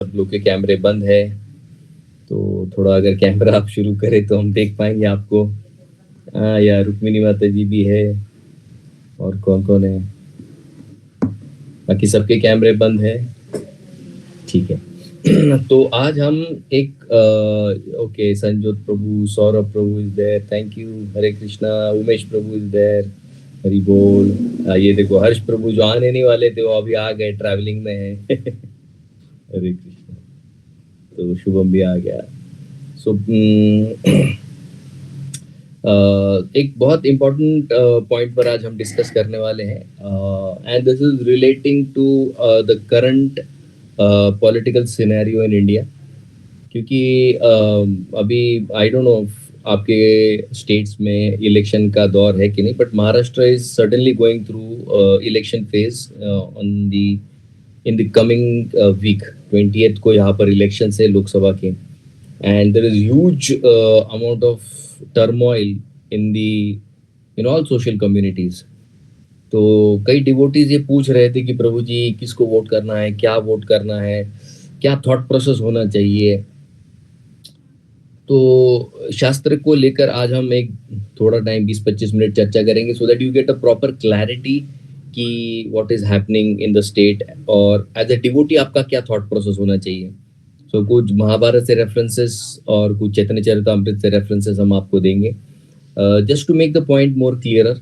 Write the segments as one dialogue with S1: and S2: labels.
S1: सब लोग के कैमरे बंद है, तो थोड़ा अगर कैमरा आप शुरू करें तो हम देख पाएंगे आपको। हाँ यार, रुक्मिणी माता जी भी है और कौन कौन है, बाकी सबके कैमरे बंद है। ठीक है। तो आज हम okay, Sanjot Prabhu, Saurabh Prabhu is there, thank you, Hare Krishna, Umesh Prabhu is there, Hari बोल। ये देखो हर्ष प्रभु जो आने नहीं वाले थे वो अभी आ गए, ट्रैवलिंग में है। हरे कृष्णा। तो शुभम भी आ गया। सो एक बहुत इम्पोर्टेंट पॉइंट पर आज हम डिस्कस करने वाले हैं, and this is relating to the current political scenario in India. क्योंकि अभी आई डोंट नो आपके स्टेट्स में इलेक्शन का दौर है कि नहीं, but Maharashtra is certainly going through election phase on the in the coming week. 20th को यहाँ पर इलेक्शन है लोकसभा के, and there is huge amount of turmoil in the in all social communities. तो कई डिवोटीज ये पूछ रहे थे कि प्रभु जी किसको वोट करना है, क्या वोट करना है, क्या थॉट प्रोसेस होना चाहिए। तो शास्त्र को लेकर आज हम एक थोड़ा टाइम 20-25 मिनट चर्चा करेंगे, so that you get a proper clarity कि what is happening in the state, और एज अ डिवोटी आपका क्या थॉट प्रोसेस होना चाहिए। सो कुछ महाभारत से रेफरेंसेस और कुछ चैतन्य चरितामृत से रेफरेंसेस हम आपको देंगे, just to make the point more clearer,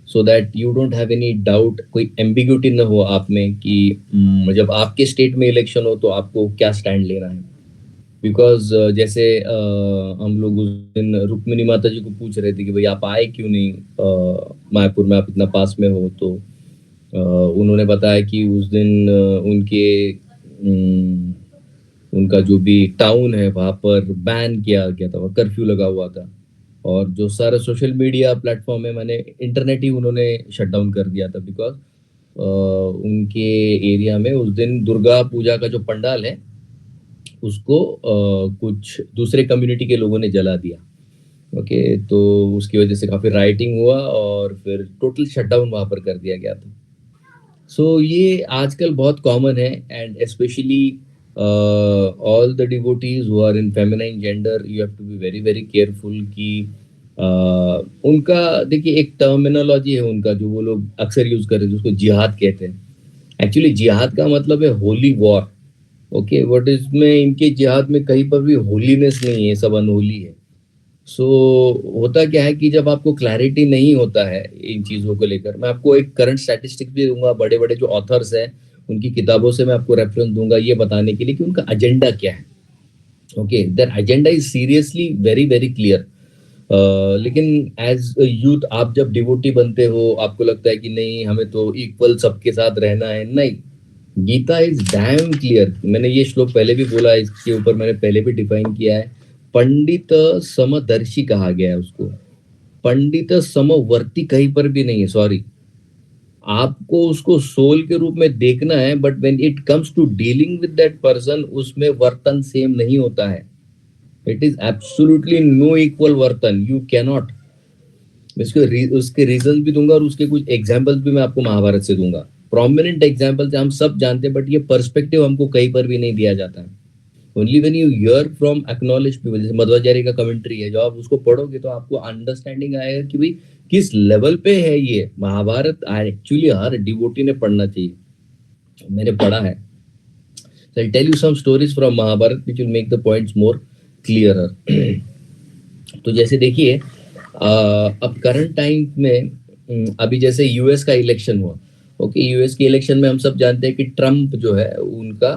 S1: so that you don't have any doubt, कोई एम्बिग्यूटी न हो आप में कि जब आपके स्टेट में इलेक्शन हो तो आपको क्या स्टैंड लेना है। बिकॉज जैसे हम लोग उस दिन रुक्मिणी माता जी को पूछ रहे थे कि भाई आप आए क्यों नहीं मायापुर में, आप इतना पास में हो। तो उन्होंने बताया कि उस दिन उनका जो भी टाउन है वहां पर बैन किया गया था, कर्फ्यू लगा हुआ था, और जो सारा सोशल मीडिया प्लेटफॉर्म है, मैंने इंटरनेट ही उन्होंने शट डाउन कर दिया था। बिकॉज उनके एरिया में उस दिन दुर्गा पूजा का जो पंडाल है उसको कुछ दूसरे कम्युनिटी के लोगों ने जला दिया। ओके, तो उसकी वजह से काफी राइटिंग हुआ और फिर टोटल शटडाउन वहां पर कर दिया गया था। सो ये आजकल बहुत कॉमन है, and specially all the devotees who are in feminine gender, you have to be very very careful कि उनका देखिए एक टर्मिनोलॉजी है उनका जो वो लोग अक्सर यूज कर रहे हैं, जिसको जिहाद कहते हैं। एक्चुअली जिहाद का मतलब है होली वॉर। ओके, बट इसमें इनके जिहाद में कहीं पर भी होलीनेस नहीं है, सब अनहोली है। सो होता क्या है कि जब आपको क्लैरिटी नहीं होता है इन चीजों को लेकर, मैं आपको एक करंट स्टैटिस्टिक्स भी दूंगा, बड़े बड़े जो ऑथर्स हैं उनकी किताबों से मैं आपको रेफरेंस दूंगा ये बताने के लिए कि उनका एजेंडा क्या है। Okay, their agenda is seriously very very clear. लेकिन एज यूथ आप जब डिवोटी बनते हो आपको लगता है कि नहीं हमें तो इक्वल सबके साथ रहना है। नहीं, गीता इज डैम क्लियर। मैंने ये श्लोक पहले भी बोला है, इसके ऊपर मैंने पहले भी डिफाइन किया है। पंडित समदर्शी कहा गया है उसको, पंडित समवर्ती कहीं पर भी नहीं है। सॉरी, आपको उसको सोल के रूप में देखना है, but when it comes to dealing with that person उसमें वर्तन सेम नहीं होता है। It is absolutely no equal वर्तन, यू कैनॉट। उसके रीजन भी दूंगा और उसके कुछ एग्जाम्पल्स भी मैं आपको महाभारत से दूंगा। प्रोमिनेंट एग्जाम्पल्स हम सब जानते हैं, बट ये पर्सपेक्टिव हमको कहीं पर भी नहीं दिया जाता है। Only when you here from acknowledged people, जैसे मध्वाचार्य का कमेंट्री है, जो आप उसको पढ़ोगे तो आपको अंडरस्टैंडिंग आएगा कि भाई किस लेवल पे है ये महाभारत। एक्चुअली हर डिवोटी ने पढ़ना चाहिए, मैंने पढ़ा है। So I'll tell you some stories from Mahabharat which will make the points more clearer. तो जैसे देखिए अब करंट टाइम में अभी जैसे यूएस का इलेक्शन हुआ। ओके, यूएस के इलेक्शन में हम सब जानते हैं कि ट्रम्प जो है उनका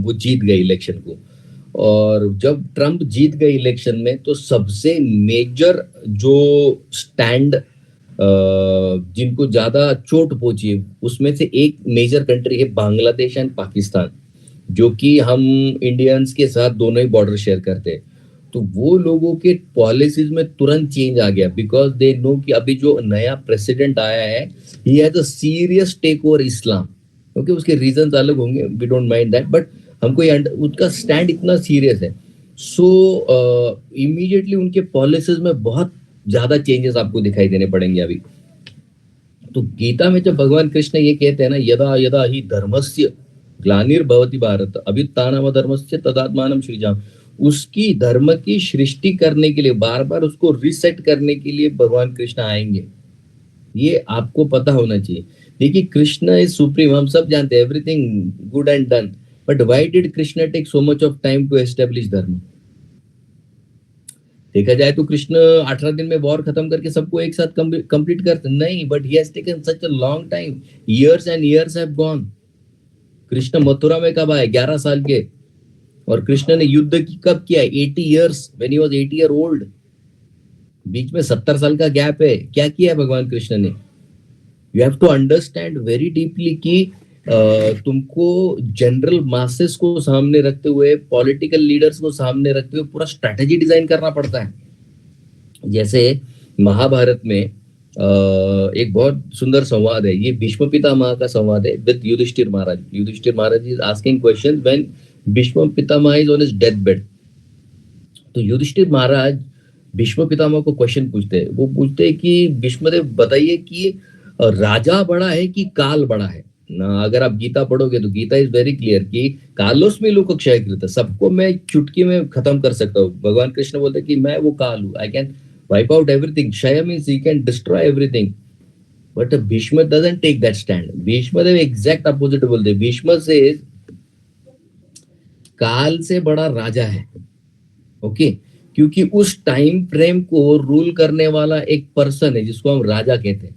S1: वो जीत गए इलेक्शन को। और जब ट्रम्प जीत गए इलेक्शन में तो सबसे मेजर जो स्टैंड जिनको ज्यादा चोट पहुंची उसमें से एक मेजर कंट्री है बांग्लादेश एंड पाकिस्तान, जो कि हम इंडियंस के साथ दोनों ही बॉर्डर शेयर करते हैं। तो वो लोगों के पॉलिसीज में तुरंत चेंज आ गया, बिकॉज दे नो कि अभी जो नया प्रेसिडेंट आया है he has a serious take over Islam. Okay, उसके रीजंस अलग होंगे, we don't mind that, but हमको ये उसका स्टैंड इतना सीरियस है। सो इमीडिएटली उनके पॉलिसीज में बहुत ज्यादा चेंजेस आपको दिखाई देने पड़ेंगे अभी। तो गीता में जब भगवान कृष्ण ये कहते हैं ना, यदा यदा ही धर्मस्य ग्लानिर्भवति भारत अभ्युत्थानमधर्मस्य तदात्मानं सृजामि। उसकी धर्म की सृष्टि करने के लिए, बार बार उसको रिसेट करने के लिए भगवान कृष्ण आएंगे। ये आपको पता होना चाहिए। देखिए, कृष्ण इज सुप्रीम, हम सब जानते हैं, everything good and done, but why did Krishna take so much of time to establish dharma? देखा जाए तो कृष्ण 18 दिन में वॉर खत्म करके सबको एक साथ कंप्लीट करते नहीं, but he has taken such a long time, years and years have gone. Krishna Mathura में कब आए? 11 साल के। और कृष्ण ने युद्ध कब किया? 80 years, when he was 80 year old. बीच में 70 साल का गैप है। क्या किया है भगवान कृष्ण ने? You have to understand very deeply कि तुमको जनरल मासेस को सामने रखते हुए, पॉलिटिकल लीडर्स को सामने रखते हुए पूरा स्ट्रेटेजी डिजाइन करना पड़ता है। जैसे महाभारत में एक बहुत सुंदर संवाद है, ये भीष्म पितामह का संवाद है with Yudhishthira Maharaj. Yudhishthira Maharaj is asking question when Bhishma Pitamah is on his death bed. तो युधिष्ठिर महाराज भीष्म पितामह को क्वेश्चन पूछते हैं। वो पूछते हैं कि भीष्मदेव बताइए कि राजा बड़ा है कि काल बड़ा है ना? अगर आप गीता पढ़ोगे तो गीता इज वेरी क्लियर कि कालोस्मि लोकक्षय कृत, सबको मैं चुटकी में खत्म कर सकता हूँ। भगवान कृष्ण बोलते हैं कि मैं वो काल हूँ, I can wipe out everything. क्षय means he can destroy everything, but Bhishma doesn't take that stand. Bhishmadev exact opposite बोलते हैं। भीष्म से काल से बड़ा राजा है। ओके, क्योंकि उस टाइम फ्रेम को रूल करने वाला एक पर्सन है जिसको हम राजा कहते हैं।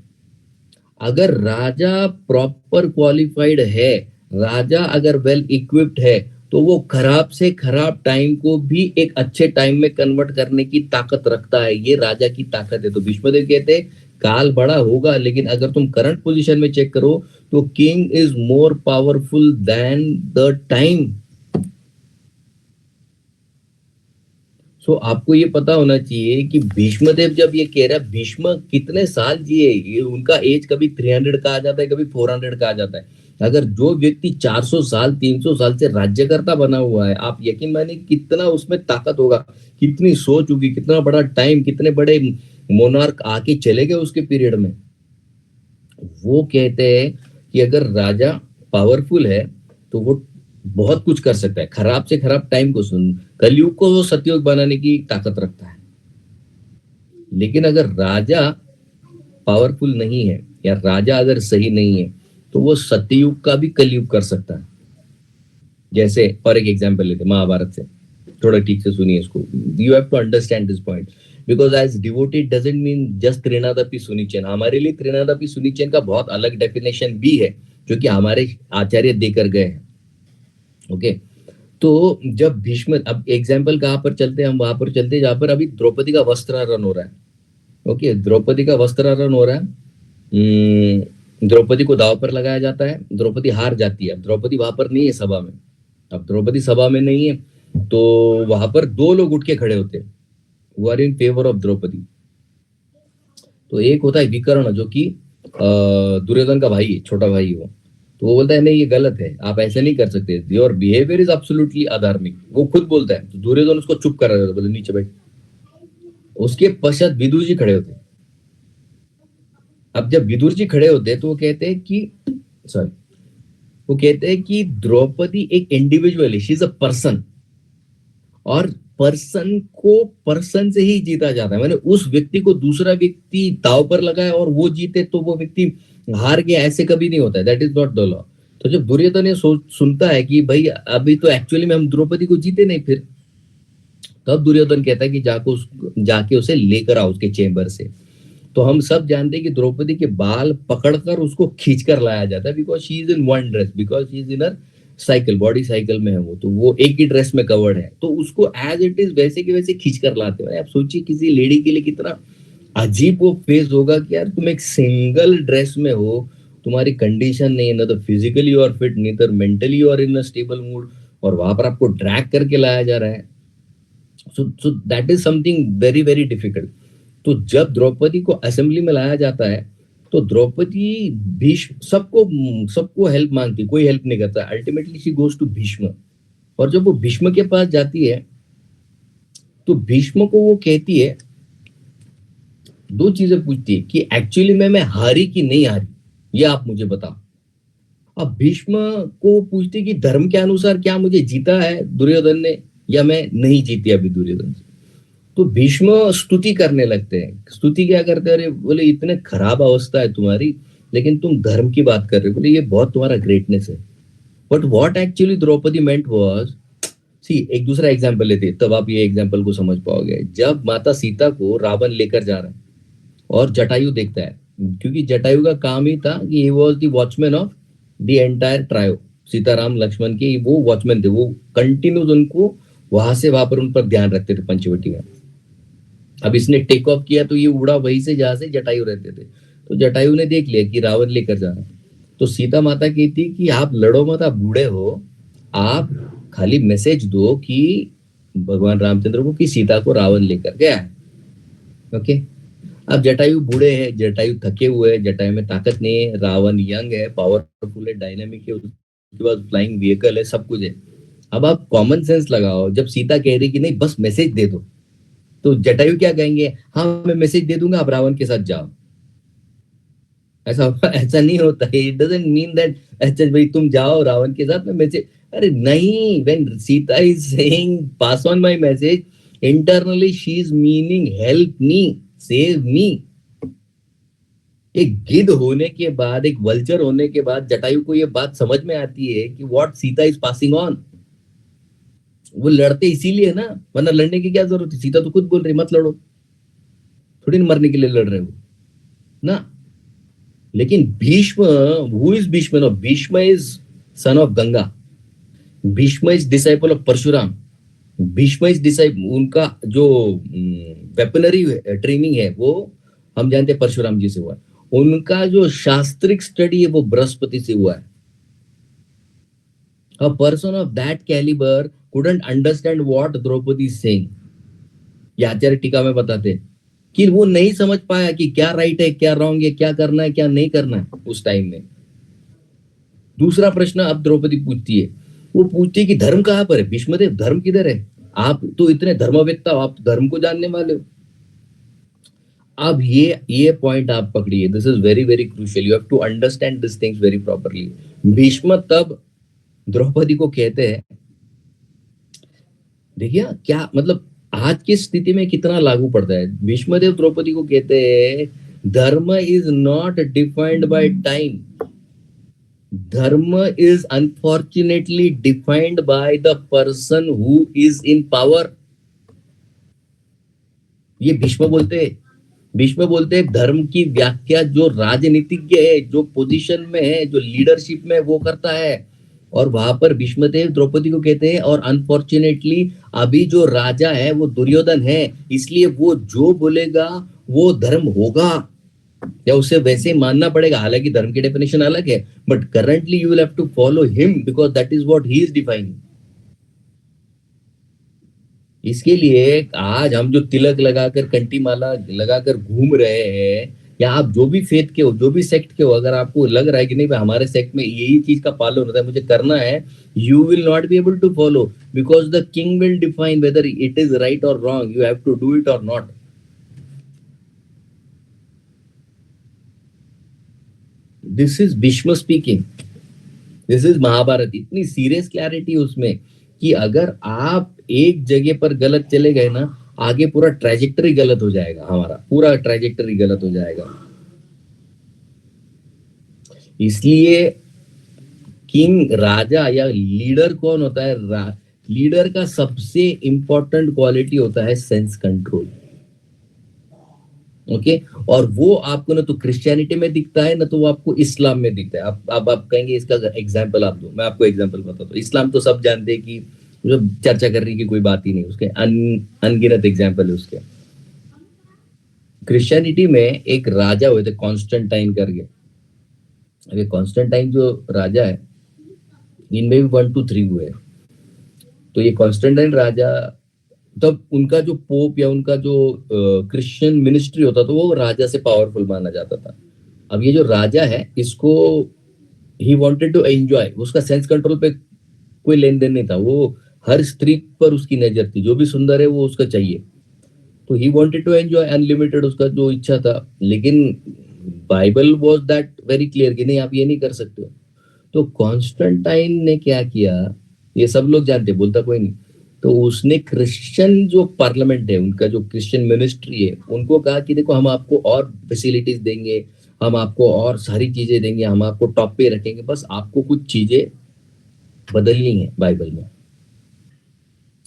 S1: अगर राजा प्रॉपर क्वालिफाइड है, राजा अगर वेल इक्विप्ड है, तो वो खराब से खराब टाइम को भी एक अच्छे टाइम में कन्वर्ट करने की ताकत रखता है। ये राजा की ताकत है। तो भीष्मदेव कहते हैं काल बड़ा होगा, लेकिन अगर तुम करंट पोजीशन में चेक करो तो king is more powerful than the time. So आपको ये पता होना चाहिए कि भीष्मदेव जब ये कह रहा है, भीष्म कितने साल जिए, ये उनका एज कभी 300 का आ जाता है, कभी 400 का आ जाता है। अगर जो व्यक्ति 400 साल 300 साल से राज्यकर्ता बना हुआ है, आप यकीन मानिए कितना उसमें ताकत होगा, कितनी सोच होगी, कितना बड़ा टाइम, कितने बड़े मोनार्क आके चले गए उसके पीरियड में। वो कहते हैं कि अगर राजा पावरफुल है तो वो बहुत कुछ कर सकता है। खराब से खराब टाइम को सुन, कलयुग को वो सतयुग बनाने की ताकत रखता है। लेकिन अगर राजा पावरफुल नहीं है या राजा अगर सही नहीं है, तो वो सतयुग का भी कलयुग कर सकता है। जैसे और एक एग्जांपल लेते महाभारत से, थोड़ा ठीक से सुनिए इसको। You have to understand this point, because as devoted doesn't mean just त्रिनादपि सुनिचैन। हमारे लिए त्रिनादपि सुनिचैन का बहुत अलग डेफिनेशन भी है, जो कि हमारे आचार्य देकर गए हैं। ओके, तो जब भीष्म, अब एग्जाम्पल कहाँ पर चलते हैं हम, वहां पर चलते हैं जहां पर अभी द्रौपदी का वस्त्राहरण हो रहा है। ओके, द्रौपदी का वस्त्राहरण हो रहा है। द्रौपदी को दांव पर लगाया जाता है, द्रौपदी हार जाती है। अब द्रौपदी वहां पर नहीं है सभा में, अब द्रौपदी सभा में नहीं है, तो वहां पर दो लोग उठ के खड़े होते हैं who are in favour of Draupadi. तो एक होता है विकर्ण, जो कि दुर्योधन का भाई है, छोटा भाई है वो। तो वो बोलता है नहीं, ये गलत है, आप ऐसे नहीं कर सकते, योर बिहेवियर इज एब्सोल्युटली अधार्मिक। वो खुद बोलता है, तो दुर्योधन उसको चुप कर रहा है, बोले नीचे बैठ। उसके पश्चात विदुर जी खड़े होते हैं। अब जब विदुर जी खड़े होते हैं तो वो कहते हैं कि, सॉरी, वो कहते हैं कि द्रौपदी एक इंडिविजुअल है, शी इज अ पर्सन, और पर्सन को पर्सन से ही जीता जाता है। मैंने उस व्यक्ति को दूसरा व्यक्ति दाव पर लगाया और वो जीते तो वो व्यक्ति हार गया, ऐसे कभी नहीं होता है। That is not the law. तो जब दुर्योधन ये सुनता है कि भाई अभी तो एक्चुअली में हम द्रौपदी को जीते नहीं, फिर तब दुर्योधन कहता है कि जाके उसे लेकर आओ उसके चेंबर से। तो हम सब जानते हैं कि द्रौपदी के बाल पकड़कर उसको खींच कर लाया जाता है, because she is in one dress, because she is in a cycle, body cycle में है वो, तो वो एक ही ड्रेस में कवर्ड है, तो उसको एज इट इज वैसे के वैसे खींच कर लाते हैं। आप सोचिए किसी लेडी के लिए कितना अजीब वो फेज होगा कि यार तुम एक सिंगल ड्रेस में हो, तुम्हारी कंडीशन नहीं है, ना तो फिजिकली और फिट, नीदर मेंटली और इन अ स्टेबल मूड, और वहां पर आपको ड्रैग करके लाया जा रहा है। So that is something very very difficult. तो जब द्रौपदी को असेंबली में लाया जाता है, तो द्रौपदी भीष्म सबको सबको हेल्प मांगती, कोई हेल्प नहीं करता। Ultimately she goes to Bhishma, और जब वो भीष्म के पास जाती है तो भीष्म को वो कहती है, दो चीजें पूछती है कि एक्चुअली मैं हारी कि नहीं हारी, ये आप मुझे बताओ। अब भीष्म को पूछते कि धर्म के अनुसार क्या मुझे जीता है दुर्योधन ने, या मैं नहीं जीती अभी दुर्योधन से। तो भीष्म स्तुति करने लगते हैं। स्तुति क्या करते हैं? अरे बोले इतने खराब अवस्था है तुम्हारी, लेकिन तुम धर्म की बात कर रहे हो, बोले ये बहुत तुम्हारा ग्रेटनेस है। But what actually Draupadi meant was, see एक दूसरा एग्जांपल लेते हैं, तब आप ये एग्जांपल को समझ पाओगे। जब माता सीता को रावण लेकर जा रहा है और जटायु देखता है, क्योंकि जटायु का काम ही था कि he was the watchman of the entire trio. Sitaram Lakshman के वो वॉचमैन थे, वो कंटिन्यूस उनको वहां से वहां पर उन पर ध्यान रखते थे पंचवटी में। अब इसने टेक ऑफ किया तो ये उड़ा वहीं से जहां से जटायु रहते थे। तो जटायु ने देख लिया कि रावण लेकर जा रहा है। तो सीता माता कहती कि आप लड़ो मत, आप बूढ़े हो, आप खाली मैसेज दो कि भगवान रामचंद्र को कि सीता को रावण लेकर गया है। ओके। अब जटायु बूढ़े हैं, जटायु थके हुए हैं, जटायु में ताकत नहीं है, रावण यंग है, पावरफुल है, डायनेमिक है, उसके बाद फ्लाइंग व्हीकल है, सब कुछ है। अब आप कॉमन सेंस लगाओ, जब सीता कह रही कि नहीं बस मैसेज दे दो, तो जटायु क्या कहेंगे? हाँ मैं मैसेज दे दूंगा, आप रावण के साथ जाओ। ऐसा ऐसा नहीं होता है। इट डजंट मीन दैट अच्छा भाई तुम जाओ रावण के साथ में मैसेज, अरे नहीं। When Sita is saying pass on my message, internally she is meaning help me, save me. एक गिद्ध होने के बाद, एक वल्चर होने के बाद जटायु को ये बात समझ में आती है कि what Sita is passing on. वो लड़ते इसीलिए ना, वरना लड़ने की क्या जरूरत है? सीता तो खुद बोल रही मत लड़ो, थोड़ी ना मरने के लिए लड़ रहे हो ना। लेकिन Bhishma, who is Bhishma? No, Bhishma is son of Ganga, Bhishma is disciple of Parshuram, Bhishma is disciple, उनका जो वेपनरी ट्रेनिंग है वो हम जानते हैं परशुराम जी से हुआ है। उनका जो शास्त्रिक स्टडी है वो बृहस्पति से हुआ है। A person of that caliber couldn't understand what Draupadi is saying। ये आचार्य टीका में बताते हैं कि वो नहीं समझ पाया कि क्या राइट है, क्या रॉन्ग है, क्या करना है, क्या नहीं करना है उस टाइम में। दूसरा प्रश्न अब द्रौपदी पूछती है, वो पूछती है कि धर्म कहाँ पर है? भीष्मदेव धर्म किधर है? आप तो इतने धर्मवेत्ता हो, आप धर्म को जानने वाले हो। अब ये पॉइंट आप पकड़िए, this is very very crucial, you have to understand this things very properly. Bhishma तब द्रौपदी को कहते हैं, देखिए क्या मतलब आज की स्थिति में कितना लागू पड़ता है। भीष्मदेव द्रौपदी को कहते हैं dharma is not defined by time, dharma is unfortunately defined by the person who is in power. ये भीष्म बोलते हैं। भीष्म बोलते हैं धर्म की व्याख्या जो राजनीतिज्ञ है, जो पोजीशन में है, जो लीडरशिप में वो करता है। और वहां पर भीष्मदेव द्रौपदी को कहते हैं, और अनफॉर्चुनेटली अभी जो राजा है वो दुर्योधन है, इसलिए वो जो बोलेगा वो धर्म होगा, या उसे वैसे मानना पड़ेगा। हालांकि धर्म की डेफिनेशन अलग है, but currently you will have to follow him because that is what he is defining. इसके लिए आज हम जो तिलक लगाकर, कंठी माला लगाकर घूम रहे हैं, या आप जो भी फेथ के हो, जो भी सेक्ट के हो, अगर आपको लग रहा है कि नहीं भाई हमारे सेक्ट में यही चीज का पालन होता है, मुझे करना है, you will not be able to follow because the king will define whether it is right or wrong, you have to do it or not. This is Bhishma speaking, this is Mahabharata. इतनी सीरियस क्लैरिटी उसमें कि अगर आप एक जगह पर गलत चले गए ना, आगे पूरा ट्रेजेक्टरी गलत हो जाएगा, हमारा पूरा ट्रेजेक्टरी गलत हो जाएगा। इसलिए किंग, राजा या लीडर कौन होता है? लीडर का सबसे इंपॉर्टेंट क्वालिटी होता है सेंस कंट्रोल। ओके। और वो आपको ना तो क्रिश्चियनिटी में दिखता है, ना तो वो आपको इस्लाम में दिखता है। आप कहेंगे इसका एग्जाम्पल आप दो, मैं आपको एग्जाम्पल बताता हूँ। इस्लाम तो सब जानते हैं कि जो चर्चा करने की कोई बात ही नहीं, उसके अनगिनत एग्जाम्पल है उसके। क्रिश्चियनिटी में एक राजा हुए थे कॉन्स्टेंटाइन करके। अभी कॉन्स्टेंटाइन जो राजा है, इनमें भी 1 2 3 हुए। तो ये कॉन्स्टेंटाइन राजा, तब उनका जो पोप या उनका जो क्रिश्चियन मिनिस्ट्री होता था वो राजा से पावरफुल माना जाता था। अब ये जो राजा है इसको ही वांटेड टू एंजॉय, उसका सेंस कंट्रोल पे कोई लेन देन नहीं था, वो हर स्त्री पर उसकी नजर थी, जो भी सुंदर है वो उसका चाहिए। तो he wanted to enjoy unlimited, उसका जो इच्छा था। लेकिन Bible was that very clear कि नहीं आप ये नहीं कर सकते हो। तो कॉन्स्टेंटाइन ने क्या किया, ये सब लोग जानते, बोलता कोई नहीं। तो उसने क्रिश्चियन जो पार्लियामेंट है, उनका जो क्रिश्चियन मिनिस्ट्री है, उनको कहा कि देखो हम आपको और फैसिलिटीज देंगे, हम आपको और सारी चीजें देंगे, हम आपको टॉप पे रखेंगे, बस आपको कुछ चीजें बदलनी है बाइबल में।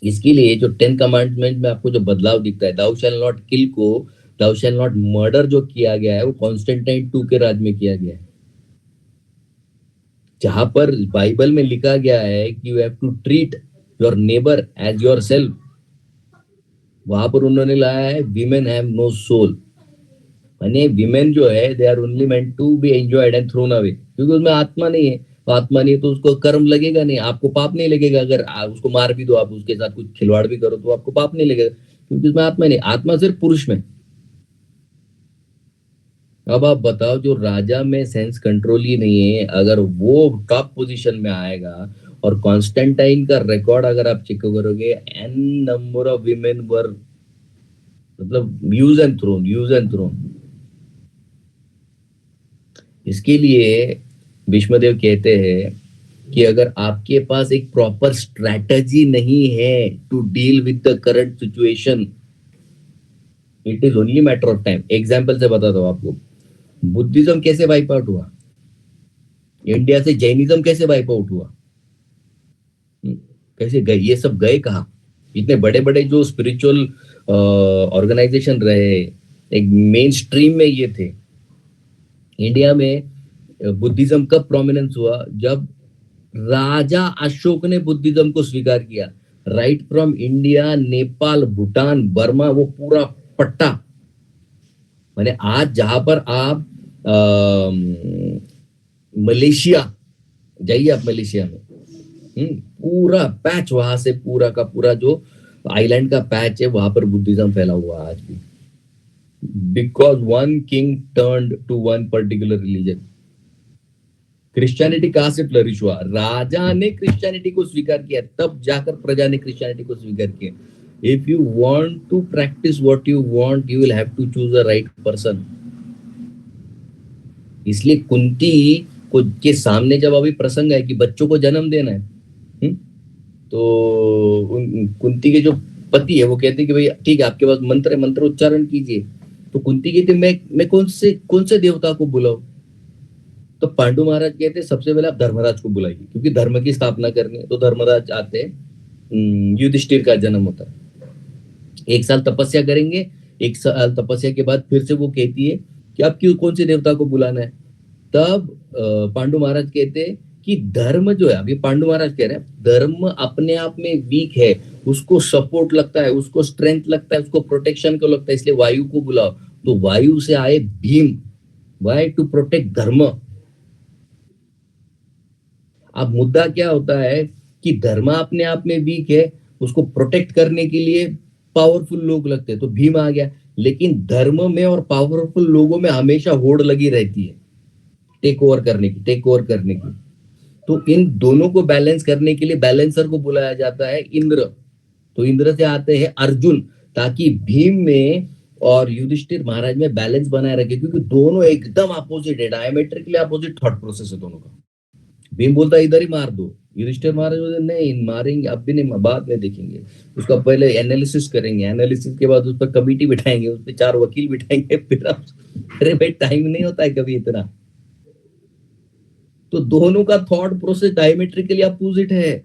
S1: इसके लिए जो 10 कमांडमेंट में आपको जो बदलाव दिखता है, दाउ शैल नॉट किल को दाउ शैल नॉट मर्डर जो किया गया है, वो कॉन्स्टेंटाइन 2 के राज में किया गया है। जहां पर बाइबल में लिखा गया है कि you have to treat your neighbour as your self, वहां पर उन्होंने लाया है वीमेन हैव नो सोल। यानी वीमेन जो है they are only meant to be enjoyed and thrown away, क्योंकि उसमें आत्मा नहीं है। तो आत्मा नहीं है तो उसको कर्म लगेगा नहीं, आपको पाप नहीं लगेगा। अगर उसको मार भी दो, आप उसके साथ कुछ खिलवाड़ भी करो तो आपको पाप नहीं लगेगा, क्योंकि उसमें आत्मा नहीं। आत्मा सिर्फ पुरुष में। अब आप बताओ, जो राजा में सेंस कंट्रोल ही नहीं है, अगर वो टॉप पोजीशन में आएगा, और कॉन्स्टेंटाइन का रिकॉर्ड अगर आप चेक करोगे, n number of women were, मतलब यूज एंड थ्रोन। इसके लिए भीष्मदेव कहते हैं कि अगर आपके पास एक प्रॉपर स्ट्रैटेजी नहीं है to deal with the current situation, it is only matter of time. Example से बताता हूँ आपको, बुद्धिज्म कैसे वाइप आउट हुआ, इंडिया से जैनिज्म कैसे वाइप आउट हुआ। कैसे गए ये सब, गए कहाँ? इतने बड़े बड़े जो स्पिरिचुअल ऑर्गेनाइजेशन रहे, एक मेन स्ट्रीम में ये थे। इंडिया में बुद्धिज्म कब प्रोमिनेंस हुआ? जब राजा अशोक ने बुद्धिज्म को स्वीकार किया। Right from India, Nepal, Bhutan, Burma, वो पूरा पट्टा। मैंने आज जहां पर आप मलेशिया जाइए, आप मलेशिया में पूरा पैच, वहां से पूरा का पूरा जो आइलैंड का पैच है, वहां पर बुद्धिज्म फैला हुआ है आज भी, because one king turned to one particular religion. Christianity कहां से फ्लरिश हुआ? राजा ने क्रिश्चियनिटी को स्वीकार किया, तब जाकर प्रजा ने क्रिश्चियनिटी को स्वीकार किया। If you want to practise what you want, you will have to choose a right person. इसलिए कुंती को के सामने जब अभी प्रसंग है कि बच्चों को जन्म देना है, तो कुंती के जो पति है वो कहते हैं कि भाई ठीक है, आपके पास मंत्र है, मंत्र उच्चारण कीजिए। तो कुंती कहती मैं कौन से देवता को बुलाऊं? तो पांडु महाराज कहते सबसे पहले आप धर्मराज को बुलाइए, क्योंकि धर्म की स्थापना करनी है। तो धर्मराज आते हैं, युधिष्ठिर का जन्म होता है। 1 साल तपस्या करेंगे, 1 साल तपस्या के बाद फिर से वो कहती है कि आप क्यों, कौन से देवता को बुलाना है। तब पांडु महाराज कहते हैं कि धर्म जो है, अभी पांडु महाराज कह रहे हैं धर्म अपने आप में वीक है, उसको सपोर्ट लगता है, उसको स्ट्रेंथ लगता है, उसको प्रोटेक्शन को लगता है, इसलिए वायु को बुलाओ। तो वायु से आए भीम, वाई टू प्रोटेक्ट धर्म। अब मुद्दा क्या होता है कि धर्म अपने आप में वीक है, उसको प्रोटेक्ट करने के लिए पावरफुल लोग लगते हैं, तो भीम आ गया। लेकिन धर्म में और पावरफुल लोगों में हमेशा होड़ लगी रहती है टेक ओवर करने की। तो इन दोनों को बैलेंस करने के लिए बैलेंसर को बुलाया जाता है इंद्र। तो इंद्र से आते हैं अर्जुन, ताकि भीम में और युधिष्ठिर महाराज में बैलेंस बनाए रखे, क्योंकि दोनों एकदम अपोजिट है, डायमेट्रिकली अपोजिट थॉट प्रोसेस है दोनों का। भीम बोलता है इधर ही मार दो, युधिष्ठिर महाराज बोलते नहीं मारेंगे, अब भी नहीं, बाद में देखेंगे, उसका पहले एनालिसिस करेंगे, एनालिसिस के बाद उस पर कमिटी बिठाएंगे, उस पर 4 वकील बिठाएंगे, फिर अरे भाई टाइम नहीं होता है कभी इतना। तो दोनों का थॉट प्रोसेस डायमेट्रिकली अपोजिट है,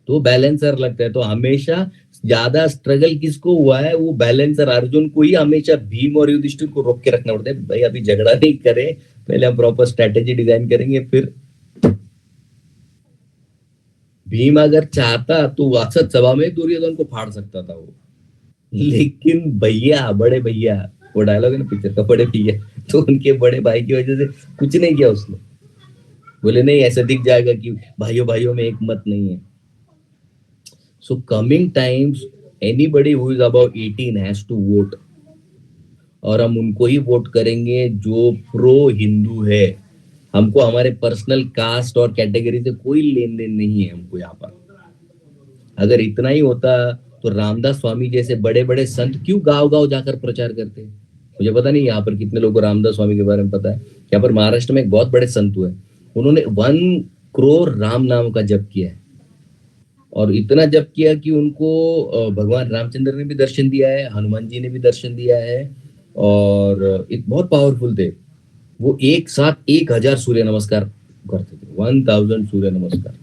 S1: तो बैलेंसर लगता है। तो हमेशा ज्यादा स्ट्रगल किसको हुआ है? वो बैलेंसर अर्जुन को ही हमेशा भीम और युधिष्ठिर को रोक के रखना पड़ता है। भाई अभी झगड़ा नहीं करे, पहले हम प्रॉपर स्ट्रेटेजी डिजाइन करेंगे। फिर भीम अगर चाहता तो असद सभा में दुर्योधन को फाड़ सकता था वो, लेकिन भैया, बड़े भैया, वो डायलॉग है ना पिक्चर का, बड़े भैया, तो उनके बड़े भाई की वजह से कुछ नहीं किया उसने। बोले नहीं, ऐसा दिख जाएगा कि भाइयों भाइयों में एक मत नहीं है। So coming times, anybody who is above 18 has to vote, और हम उनको ही वोट करेंगे जो प्रो हिंदू है। हमको हमारे पर्सनल कास्ट और कैटेगरी से कोई लेन देन नहीं है हमको यहाँ पर। अगर इतना ही होता तो रामदास स्वामी जैसे बड़े बड़े संत क्यों गांव गांव जाकर प्रचार करते? मुझे पता नहीं यहाँ पर कितने लोगों को रामदास स्वामी के बारे में पता है। यहाँ पर महाराष्ट्र में एक बहुत बड़े संत हुए, उन्होंने 1 करोड़ राम नाम का जप किया है, और इतना जप किया कि उनको भगवान रामचंद्र ने भी दर्शन दिया है, हनुमान जी ने भी दर्शन दिया है, और एक बहुत पावरफुल थे वो। एक साथ 1,000 सूर्य नमस्कार करते थे, 1000 सूर्य नमस्कार।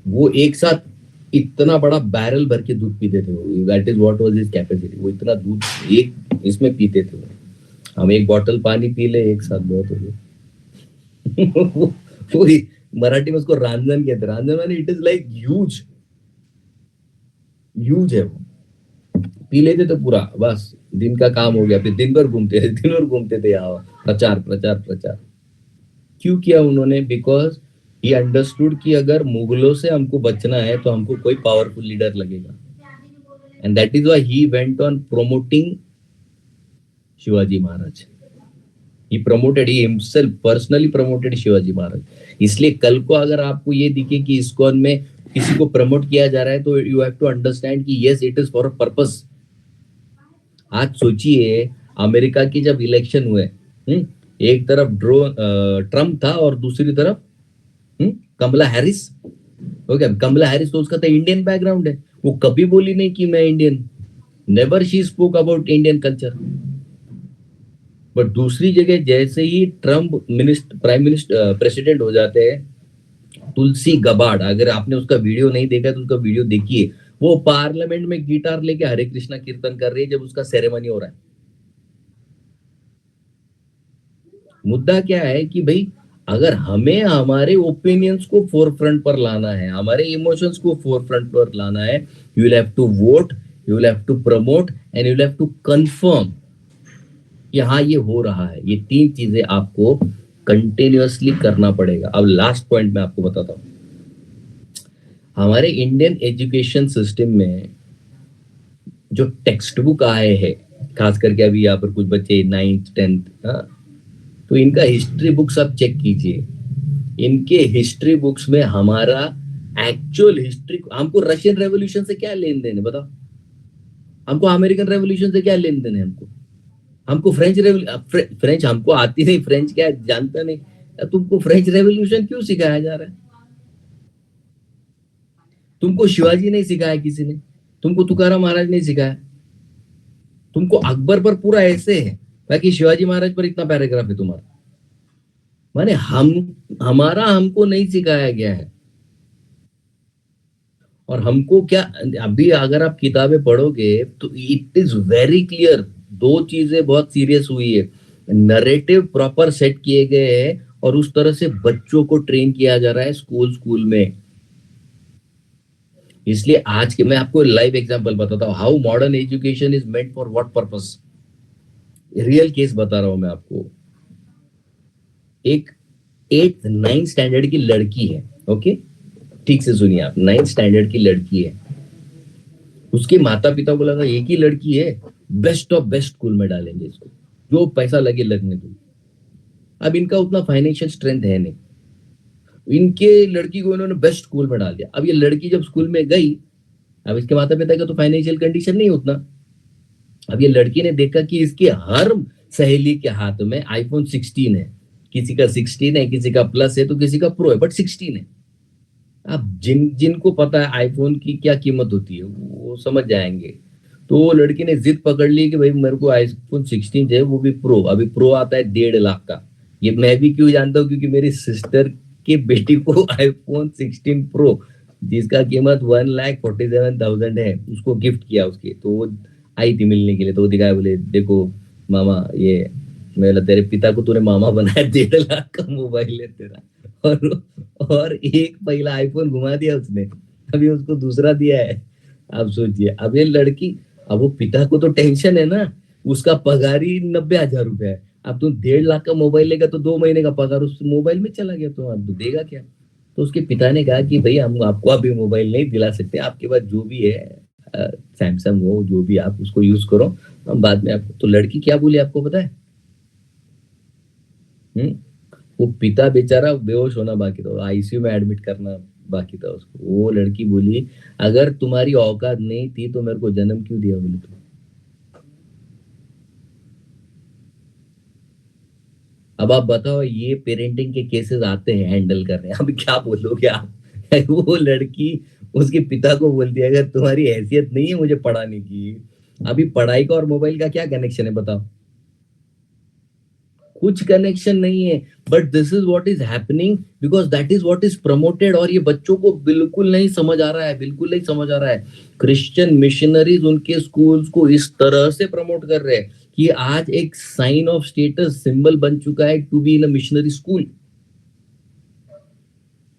S1: वो एक साथ इतना बड़ा बैरल भर के दूध पीते थे वो, that is what was his capacity. वो इतना दूध एक इसमें पीते थे वो। हम एक बॉटल पानी पी ले एक साथ बहुत हो गया। वो मराठी में उसको रांजन कहते हैं। रांजन माने it is like huge, huge है वो। पी लेते थे पूरा, बस दिन का काम हो गया। फिर दिन भर घूमते थे, दिन भर घूमते थे यहाँ, प्रचार प्रचार प्रचार। क्यों किया उन्होंने? बिकॉज ही अंडरस्टूड कि अगर मुगलों से हमको बचना है तो हमको कोई पावरफुल लीडर लगेगा, and that is why he went on promoting Shivaji Maharaj. He promoted, he himself personally promoted Shivaji Maharaj. इसलिए कल को अगर आपको ये दिखे कि इस्कॉन में किसी को प्रमोट किया जा रहा है, तो यू हैव टू अंडरस्टैंड कि yes it is for a purpose. आज सोचिए अमेरिका की जब इलेक्शन हुए, एक तरफ ट्रम्प था और दूसरी तरफ कमला हैरिस। ओके, कमला हैरिस तो उसका तो इंडियन बैकग्राउंड है, वो कभी बोली नहीं कि मैं Indian, never she spoke about Indian culture. But दूसरी जगह जैसे ही ट्रम्प प्राइम मिनिस्टर प्रेसिडेंट हो जाते हैं, तुलसी गबार्ड, अगर आपने उसका वीडियो नहीं देखा तो उसका वीडियो देखिए। वो पार्लियामेंट में गिटार लेके हरे कृष्णा कीर्तन कर रही है जब उसका सेरेमनी हो रहा है। मुद्दा क्या है कि भाई अगर हमें हमारे ओपिनियंस को फोरफ्रंट पर लाना है, हमारे इमोशंस को फोरफ्रंट पर लाना है, you will have to vote, you will have to promote, and you will have to confirm कि हाँ ये हो रहा है। ये 3 चीजें आपको कंटिन्यूअसली करना पड़ेगा। अब लास्ट पॉइंट मैं आपको बताता हूं। हमारे इंडियन एजुकेशन सिस्टम में जो टेक्स्ट बुक आए हैं, खास करके अभी यहाँ पर कुछ बच्चे 9th 10th, तो इनका हिस्ट्री बुक्स आप चेक कीजिए। इनके हिस्ट्री बुक्स में हमारा एक्चुअल हिस्ट्री, हमको रशियन रेवोल्यूशन से क्या लेन देन है बताओ? हमको अमेरिकन रेवोल्यूशन से क्या लेन देन है? हमको फ्रेंच हमको आती नहीं, फ्रेंच क्या जानता नहीं, तुमको फ्रेंच रेवोल्यूशन क्यों सिखाया जा रहा है? तुमको शिवाजी नहीं सिखाया किसी ने, तुमको तुकाराम महाराज नहीं सिखाया, तुमको अकबर पर पूरा ऐसे है, बाकी शिवाजी महाराज पर इतना पैराग्राफ है तुम्हारा। माने हमारा हमको नहीं सिखाया गया है। और हमको क्या, अभी अगर आप किताबें पढ़ोगे तो इट इज वेरी क्लियर, 2 चीजें बहुत सीरियस हुई है। नरेटिव प्रॉपर सेट किए गए हैं और उस तरह से बच्चों को ट्रेन किया जा रहा है स्कूल में। इसलिए आज के मैं आपको लाइव एग्जांपल बताता हूँ, how modern education is meant for what purpose. Real case बता रहा हूं मैं आपको। एक 8th 9th स्टैंडर्ड की लड़की है, ओके, ठीक से सुनिए आप, 9th स्टैंडर्ड की लड़की है। उसके माता पिता को लगा एक ही लड़की है, बेस्ट ऑफ बेस्ट स्कूल में डालेंगे इसको, जो पैसा लगे लगने दो। अब इनका उतना फाइनेंशियल स्ट्रेंथ है नहीं, इनके लड़की को इन्होंने बेस्ट स्कूल में डाल दिया। अब ये लड़की जब स्कूल में गई, अब इसके माता पिता का तो फाइनेंशियल कंडीशन नहीं उतना। अब ये लड़की ने देखा कि इसकी हर सहेली के हाथ में आईफोन 16 है, किसी का 16 है, किसी का प्लस है, तो किसी का प्रो है, बट 16 है। अब जिनको पता है आईफोन की क्या कीमत होती है वो समझ जाएंगे। तो वो लड़की ने जिद पकड़ ली कि भाई मेरे को आईफोन 16 है, वो भी प्रो। अभी प्रो आता है 1.5 लाख का। ये मैं भी क्यों जानता हूँ, क्योंकि मेरी सिस्टर की बेटी को आईफोन 16 प्रो जिसका कीमत 1,47,000 है, उसको गिफ्ट किया उसके। तो वो आई थी मिलने के लिए, तो वो दिखाया, बोले देखो मामा ये मेरा तेरे पिता को तूने मामा बनाया, 1.5 लाख का मोबाइल है तेरा, और एक पहला आईफोन घुमा दिया उसने, अभी उसको दूसरा दिया है। आप सोचिए, अब ये लड़की, अब वो पिता को तो टेंशन है ना, उसका पगार ही 90,000 रुपया है। अब तुम 1.5 लाख का मोबाइल लेगा तो 2 महीने का पगार उस मोबाइल में चला गया, तो अब देगा क्या? तो उसके पिता ने कहा कि भाई हम आपको अभी मोबाइल नहीं दिला सकते, आपके पास जो भी है सैमसंग हो जो भी, आप उसको यूज करो, हम बाद में आपको। तो लड़की क्या बोली आपको पता है? हम्म वो पिता बेचारा बेहोश होना बाकी था, आईसीयू में एडमिट करना बाकी था उसको। वो लड़की बोली अगर तुम्हारी औकात नहीं थी तो मेरे को जन्म क्यों दिया? बोले तो अब आप बताओ, ये पेरेंटिंग के केसेस आते हैं हैंडल करने, अभी क्या बोलोगे आप? वो लड़की उसके पिता को बोलती है, अगर तुम्हारी हैसियत नहीं है मुझे पढ़ाने की, अभी पढ़ाई का और मोबाइल का क्या कनेक्शन है बताओ? कुछ कनेक्शन नहीं है। But this is what is happening, because that is what is promoted, और ये बच्चों को बिल्कुल नहीं समझ आ रहा है, बिल्कुल नहीं समझ आ रहा है। क्रिश्चियन मिशनरीज उनके स्कूल्स को इस तरह से प्रमोट कर रहे हैं कि आज एक साइन ऑफ स्टेटस सिंबल बन चुका है to be in a missionary school.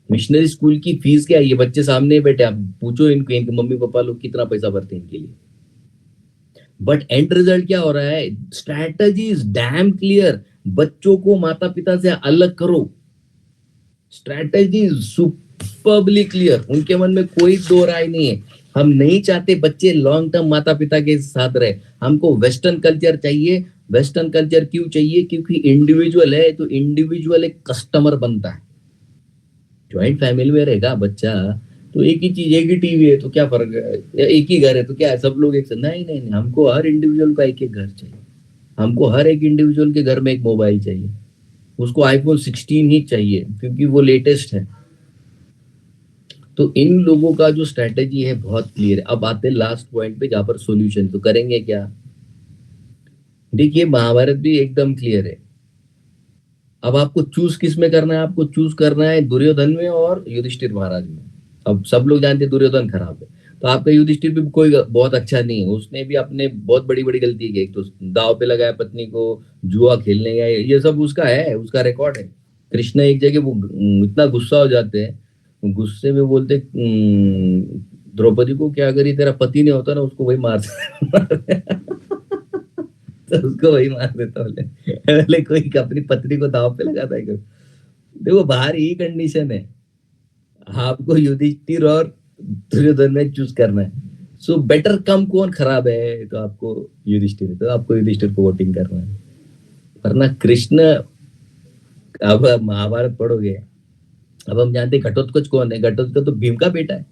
S1: Missionary school की फीस क्या है, ये बच्चे सामने बैठे, आप पूछो इनको, इनके मम्मी पापा लोग कितना पैसा भरते हैं इनके लिए। बट एंड रिजल्ट क्या हो रहा है? स्ट्रैटेजी इज डैम क्लियर, बच्चों को माता पिता से अलग करो। स्ट्रैटेजी सुपरबली क्लियर, उनके मन में कोई दो राय नहीं है। हम नहीं चाहते बच्चे लॉन्ग टर्म माता पिता के साथ रहे, हमको वेस्टर्न कल्चर चाहिए। वेस्टर्न कल्चर क्यों चाहिए? क्योंकि इंडिविजुअल है तो इंडिविजुअल एक कस्टमर बनता है। ज्वाइंट फैमिली में रहेगा बच्चा तो एक ही चीज, एक ही टीवी है तो क्या फर्क है, या एक ही घर है तो क्या है, सब लोग एक साथ? नहीं नहीं नहीं, हमको हर इंडिविजुअल का एक एक घर चाहिए। हमको हर एक इंडिविजुअल के घर में एक मोबाइल चाहिए, उसको आईफोन 16 ही चाहिए क्योंकि वो लेटेस्ट है। तो इन लोगों का जो स्ट्रेटेजी है बहुत क्लियर है। अब आते हैं लास्ट पॉइंट पे जहां पर सॉल्यूशन, तो करेंगे क्या? देखिए, महाभारत भी एकदम क्लियर है। अब आपको चूज किस में करना है? आपको चूज करना है दुर्योधन में और युधिष्ठिर महाराज में। अब सब लोग जानते हैं दुर्योधन खराब है, तो आपका युधिष्ठिर भी कोई बहुत अच्छा नहीं है, उसने भी अपने बहुत बड़ी बड़ी गलती की। एक तो दाव पे लगाया पत्नी को, जुआ खेलने गया, ये सब उसका है, उसका रिकॉर्ड है। कृष्ण एक जगह वो इतना गुस्सा हो जाते हैं, गुस्से में बोलते द्रौपदी को, क्या अगर ये तेरा पति नहीं होता ना उसको वही मार तो उसको वही मार देता, बोले बोले कोई अपनी पत्नी को दाव पे लगाता है क्या? देखो, बाहर यही कंडीशन है, आपको युधिष्ठिर और दुर्योधन में चूज करना है। सो बेटर कम, कौन खराब है? तो आपको युधिष्ठिर है, तो आपको युधिष्ठिर को वोटिंग करना है। वरना कृष्ण, अब महाभारत पढ़ोगे, अब हम जानते हैं घटोत्कच कौन है। घटोत्कच तो भीम का बेटा है।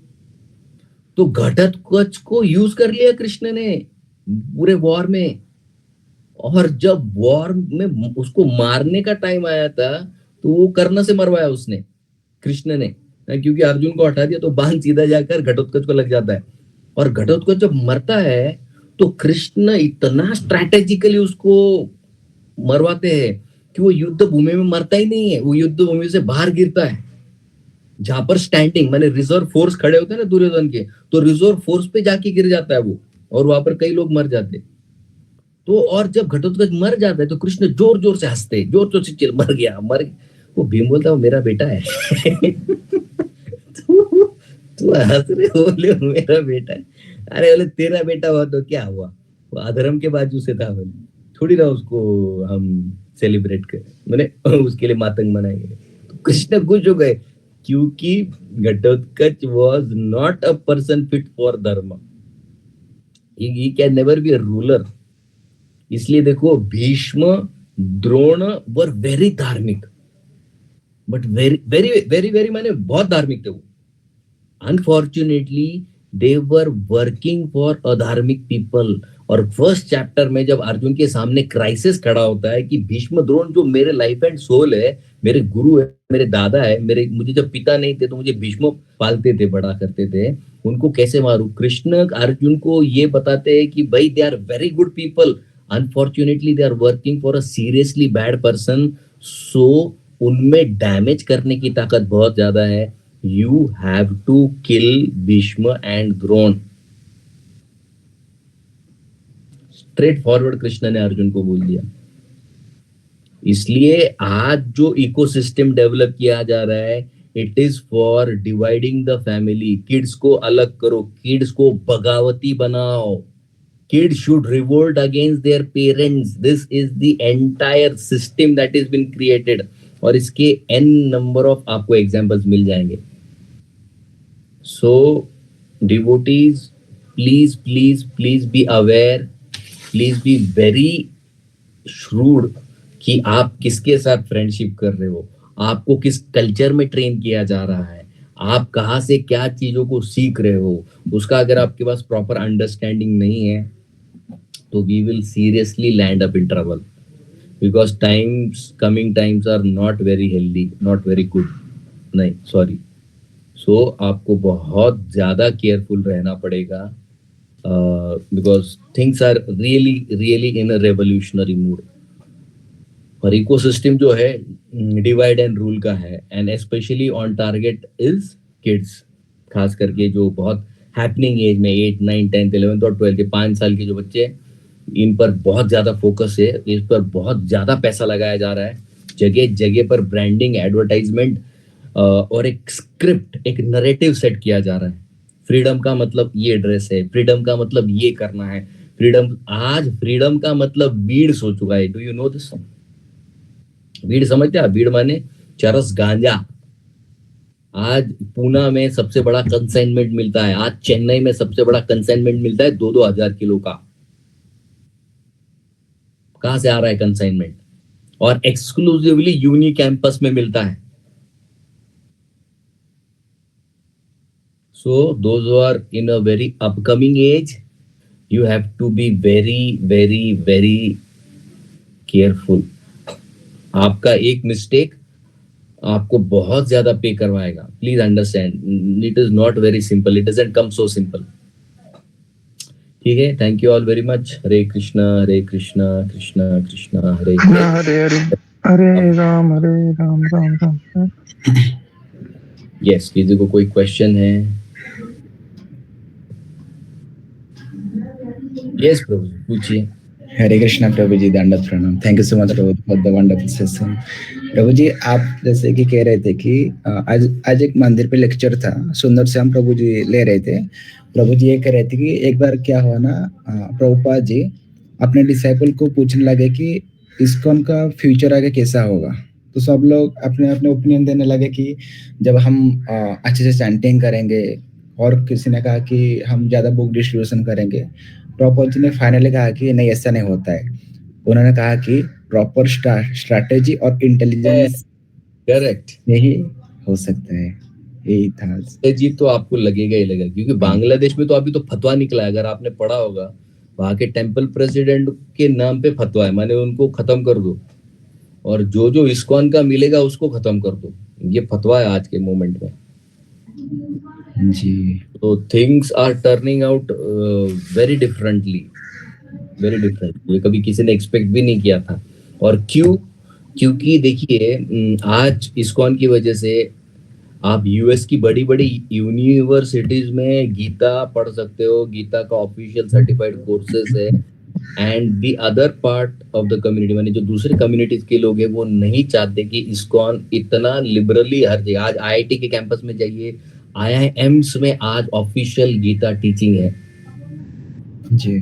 S1: तो घटोत्कच को यूज कर लिया कृष्ण ने पूरे वॉर में, और जब वॉर में उसको मारने का टाइम आया था तो वो कर्ण से मरवाया उसने, कृष्ण ने। क्योंकि अर्जुन को हटा दिया तो बाण सीधा जाकर घटोत्कच को लग जाता है, और घटोत्कच जब मरता है तो कृष्ण इतना स्ट्रैटेजिकली उसको मरवाते हैं कि वो युद्ध भूमि में मरता ही नहीं है, वो युद्ध भूमि से बाहर गिरता है। जहां पर स्टैंडिंग माने रिजर्व फोर्स खड़े होते हैं ना दुर्योधन के, तो रिजर्व फोर्स पे जाके गिर जाता है वो, और वहां पर कई लोग मर जाते हैं। तो और जब घटोत्कच मर जाता है तो कृष्ण जोर जोर से हंसते, जोर जोर से चिल्ला, मर गया मर गया। वो भीम बोलता है वो मेरा बेटा है। तू तू हंस रहे हो, बोले वो मेरा बेटा है। अरे बोले तेरा बेटा हुआ तो क्या हुआ, वो अधर्म के बाजू से था, बोले थोड़ी ना उसको हम सेलिब्रेट करें, मैंने उसके लिए मातंग मनाएंगे। तो कृष्ण खुश हो गए, क्योंकि Ghatotkacha was not a person fit for dharma, he can never be a ruler. इसलिए देखो, Bhishma Drona were very dharmik, but very very very very माने बहुत धार्मिक थे वो। Unfortunately they were working for adharmik people. और फर्स्ट चैप्टर में जब अर्जुन के सामने क्राइसिस खड़ा होता है कि भीष्म द्रोण जो मेरे लाइफ एंड सोल है, मेरे गुरु है, मेरे दादा है, मेरे मुझे जब पिता नहीं थे तो मुझे भीष्म पालते थे, बड़ा करते थे, उनको कैसे मारूं? कृष्ण अर्जुन को ये बताते हैं कि भाई they are very good people, unfortunately they are working for a seriously bad person. So उनमें डैमेज करने की ताकत बहुत ज्यादा है। You have to kill Bhishma and Drona. Straightforward Krishna ने अर्जुन को बोल दिया। इसलिए आज जो इकोसिस्टम डेवलप किया जा रहा है, it is for dividing the family. Kids को अलग करो, किड्स को बगावती बनाओ, kids should revolt against their parents. This is the entire system that has been created, और इसके n number of आपको examples मिल जाएंगे। So devotees, please please please be aware, please be very shrewd कि आप किसके साथ फ्रेंडशिप कर रहे हो, आपको किस कल्चर में ट्रेन किया जा रहा है, आप कहाँ से क्या चीजों को सीख रहे हो, उसका अगर आपके पास प्रॉपर अंडरस्टैंडिंग नहीं है तो we will seriously land up in trouble. Because coming times are not very healthy, not very good, नहीं सॉरी। सो आपको बहुत ज्यादा केयरफुल रहना पड़ेगा, because things are really really in a revolutionary mood. और इकोसिस्टम जो है डिवाइड एंड रूल का है, and especially on target is kids, खास करके जो बहुत हैपनिंग एज में 8 9 10 11 और 12 के 5 साल के जो बच्चे हैं, इन पर बहुत ज्यादा फोकस है, इस पर बहुत ज्यादा पैसा लगाया जा रहा है। जगह जगह पर ब्रांडिंग, एडवर्टाइजमेंट और एक स्क्रिप्ट, एक नरेटिव सेट किया जा रहा है। फ्रीडम का मतलब ये ड्रेस है, फ्रीडम का मतलब ये करना है, फ्रीडम, आज फ्रीडम का मतलब बीड्स हो चुका है। Do you know this? बीड़ समझते हैं? बीड़ माने चरस, गांजा। आज पूना में सबसे बड़ा कंसाइनमेंट मिलता है, आज चेन्नई में सबसे बड़ा कंसाइनमेंट मिलता है 2-2 हजार किलो का। कहां से आ रहा है कंसाइनमेंट? और एक्सक्लूसिवली यूनी कैंपस में मिलता है। So those are in a very upcoming age, you have to be very very very careful. आपका एक मिस्टेक आपको बहुत ज्यादा पे करवाएगा। Please understand, it is not very simple, it doesn't come so simple. ठीक है, thank you all very much. Hare Krishna, Hare Krishna, Krishna Krishna Hare Hare.
S2: Hare Hare, Hare Ram Ram Ram.
S1: Yes, किसी को कोई क्वेश्चन है? यस प्रभु जी, पूछिए।
S3: हरे कृष्णा प्रभु जी, दंडवत प्रणाम। Thank you so much prabhu for the wonderful session. प्रभु जी, आप जैसे कि कह रहे थे कि आज आज एक मंदिर पे लेक्चर था, सुंदर श्याम प्रभु जी ले रहे थे। प्रभु जी ये कह रहे थे कि एक बार क्या हुआ ना, प्रभुपाद जी अपने डिसाइपल को पूछने लगे कि इस्कॉन का फ्यूचर आगे कैसा होगा। तो सब लोग अपने अपने ओपिनियन देने लगे कि जब हम अच्छे से चैंटिंग करेंगे, और किसी ने कहा कि हम ज़्यादा बुक डिस्ट्रीब्यूशन करेंगे। प्रभुपाद जी ने फाइनली कहा कि नहीं, ऐसा नहीं होता है। उन्होंने कहा कि प्रॉपर स्ट्रैटेजी और इंटेलिजेंस
S1: करेक्ट,
S3: यही हो सकता है। यही था।
S1: जी तो आपको लगेगा ही लगेगा, क्योंकि बांग्लादेश में तो अभी तो फतवा निकला है, अगर आपने पढ़ा होगा, वहां के टेम्पल प्रेसिडेंट के नाम पे फतवा है, माने उनको खत्म कर दो, और जो जो इस्कॉन का मिलेगा उसको खत्म कर दो। ये फतवा है आज के मोमेंट में।
S3: जी।
S1: तो things are turning out very differently, very different. ये कभी किसी ने एक्सपेक्ट भी नहीं किया था। और क्यों? क्योंकि देखिए, आज इस्कॉन की वजह से आप यूएस की बड़ी बड़ी यूनिवर्सिटीज में गीता पढ़ सकते हो, गीता का ऑफिशियल सर्टिफाइड कोर्सेज है। And the other part of the community, माने जो दूसरे कम्युनिटीज के लोग हैं, वो नहीं चाहते कि इस्कॉन इतना लिबरली हर जगह। आज आईआईटी के कैंपस में जाइए, आईआईएम्स में आज ऑफिशियल गीता टीचिंग है।
S3: जी।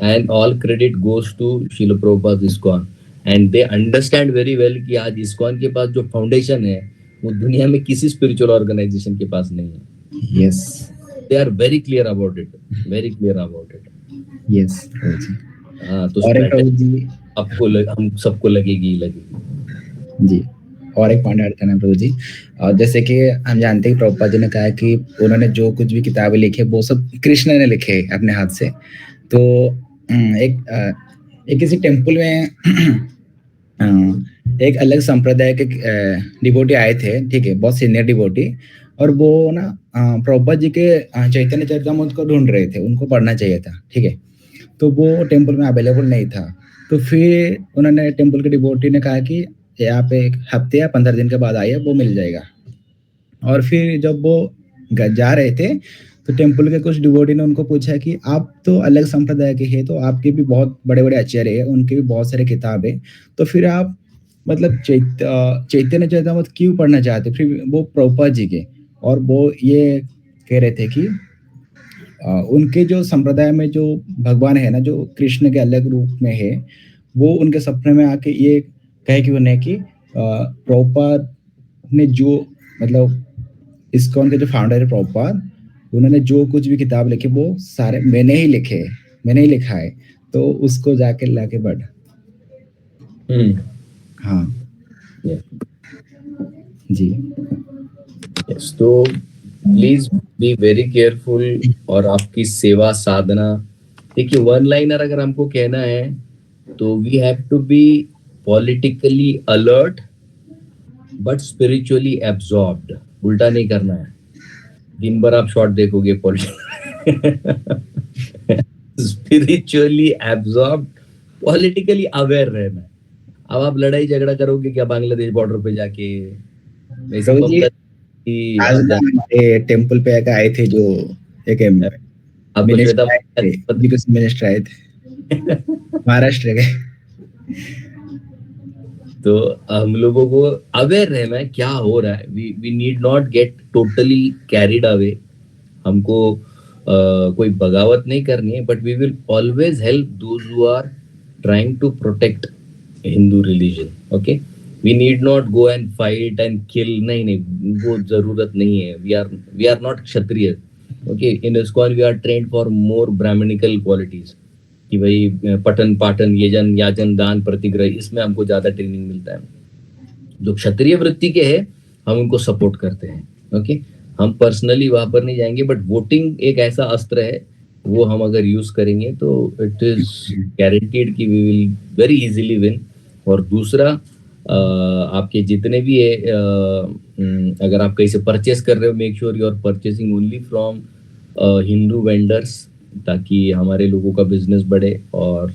S1: And all credit goes to Srila Prabhupada ISKCON, and they understand very well कि आज इस्कॉन के पास जो फाउंडेशन है, वो दुनिया में किसी स्पिरिचुअल ऑर्गेनाइजेशन के पास नहीं है।
S3: Yes,
S1: they are very clear about it, very clear about it.
S3: Yes prabhu ji.
S1: हाँ, तो
S3: और एक प्रभु जी,
S1: हम सबको लगेगी ही लगेगी।
S3: जी, और एक पॉइंट ऐड करना है प्रभु जी। जैसे कि हम जानते हैं कि प्रभुपाद जी ने कहा कि उन्होंने जो कुछ भी किताबें लिखी वो सब कृष्ण ने लिखे अपने हाथ से। तो एक किसी टेम्पल में एक अलग संप्रदाय के डिवोटी आए थे, ठीक है, बहुत सीनियर डिवोटी। और वो ना प्रभुपाद जी के चैतन्य चरितामृत को ढूंढ रहे थे, उनको पढ़ना चाहिए था, ठीक है। तो वो टेम्पल में अवेलेबल नहीं था। तो फिर उन्होंने टेम्पल के डिवोटी ने कहा कि यहाँ पे 1 हफ्ते या 15 दिन के बाद आइए, वो मिल जाएगा। और फिर जब वो जा रहे थे, तो टेम्पल के कुछ डिवोटी ने उनको पूछा कि आप तो अलग संप्रदाय के हैं, तो आपके भी बहुत बड़े बड़े आचार्य हैं, उनके भी बहुत सारे किताब है, तो फिर आप मतलब चैतन्य चरितामृत क्यों पढ़ना चाहते? फिर वो प्रभुपाद जी के, और वो ये कह रहे थे कि उनके जो संप्रदाय में जो भगवान है ना, जो कृष्ण के अलग रूप में है, वो उनके सपने में आके ये कहे कि उन्हें कि प्रभुपाद ने जो मतलब इस्कॉन के जो फाउंडर है प्रभुपाद, उन्होंने जो कुछ भी किताब लिखी वो सारे मैंने ही लिखे, मैंने ही लिखा है, तो उसको जाके लाके पढ़। हाँ जी।
S1: यस, तो प्लीज बी वेरी केयरफुल। और आपकी सेवा साधना, देखिए वन लाइनर अगर हमको कहना है तो we have to be politically alert but spiritually absorbed, उल्टा नहीं करना है। दिन भर आप शॉर्ट देखोगे स्पिरिचुअली एब्जॉर्ब, पॉलिटिकली अवेयर रहना है। अब आप लड़ाई झगड़ा करोगे क्या बांग्लादेश बॉर्डर पे जाके? मैं
S3: प्रभु
S1: संभव
S3: जी,
S1: कि
S3: आज ना हमारे टेम्पल पे एक आए थे जो एक
S1: आपको श्वेता
S3: मिनिस्टर आए थे, एजुकेशन मिनिस्टर आए थे महाराष्ट्र के।
S1: तो हम लोगों को अवेयर रहना है क्या हो रहा है। We need not get totally carried away. हमको कोई बगावत नहीं करनी है, but we will always help those who are trying to protect Hindu religion. Okay, we need not go and fight and kill, नहीं नहीं, वो जरूरत नहीं है। We are not Kshatriya. Okay, in ISKCON we are trained for more Brahmanical qualities, कि भाई पठन पाठन यजन याजन दान प्रतिग्रह, इसमें हमको ज्यादा ट्रेनिंग मिलता है। जो क्षत्रिय वृत्ति के हैं हम उनको सपोर्ट करते हैं। ओके, हम पर्सनली वहां पर नहीं जाएंगे, बट वोटिंग एक ऐसा अस्त्र है, वो हम अगर यूज करेंगे तो इट इज गारंटीड कि we will very easily win. और दूसरा, आपके जितने भी है, अगर आप कहीं से परचेस कर रहे हो, make sure you are purchasing only from Hindu vendors, ताकि हमारे लोगों का बिजनेस बढ़े और